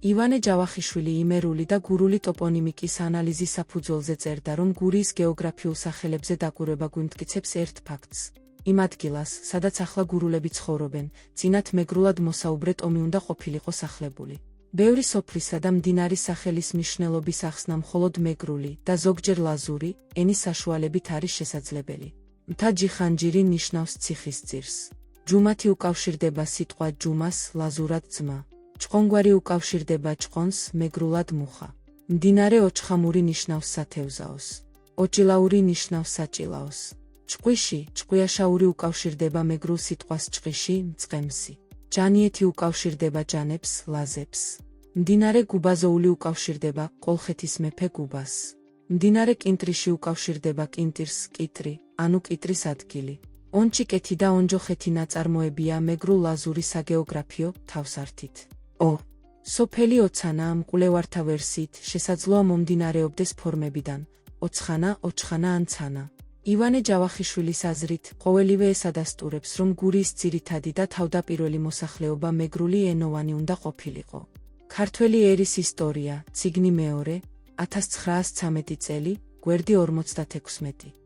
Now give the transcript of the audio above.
ივანე ჯავახიშვილი იმერული და გურული ტოპონიმიკის ანალიზის საფუძველზე წერდა, რომ გურიის გეოგრაფიულ სახელებზე დაკვირვება გვიმტკიცებს ერთ ფაქტს. იმ ადგილას, სადაც ახლა გურულები ცხოვრობენ, წინათ მეგრულად მოსაუბრე ტომი უნდა ყოფილიყო სახლებული. ბევრი სოფლისა და მდინარის სახელის მნიშვნელობის ახსნა მხოლოდ მეგრული და ზოგჯერ ლაზური ენის საშუალებით არის შესაძლებელი. მთა ჯიხანჯირი ნიშნავს ციხის ძირს. ჯუმათი უკავშირდება სიტყვა ჯუმას ლაზურად ძმა. ჭყონგვარი უკავშირდება ჭყონს მეგრულად მუხა. მდინარე ოჩხამური ნიშნავს სათევზაოს. ოჭილაური ნიშნავს საჭილაოს. ჭყვიში, ჭყვიაშაური უკავშირდება მეგრულ სიტყვას ჭყიში, მწყემსი. ჯანიეთი უკავშირდება ჯანებს, ლაზებს. მდინარე გუბაზოული უკავშირდება კოლხეთის მეფე გუბას. მდინარე კინტრიში უკავშირდება კინტირს, კიტრი, ანუ კიტრის ადგილი. ონჩიკეთი და ონჯოხეთი ნაწარმოებია მეგრულ ლაზური საგეოგრაფიო თავსართით. სოფელი ოცანა მკვლევართა ვერსიით შესაძლოა მომდინარეობდეს ფორმებიდან ოცხანა, ოჩხანა ან ცანა. ივანე ჯავახიშვილის აზრით, ყოველივე ეს ადასტურებს, რომ გურიის ძირითადი და თავდაპირველი მოსახლეობა მეგრული ენოვანი უნდა ყოფილიყო. ქართველი ერის ისტორია, წიგნი მეორე, 1913 წელი, გვერდი 56.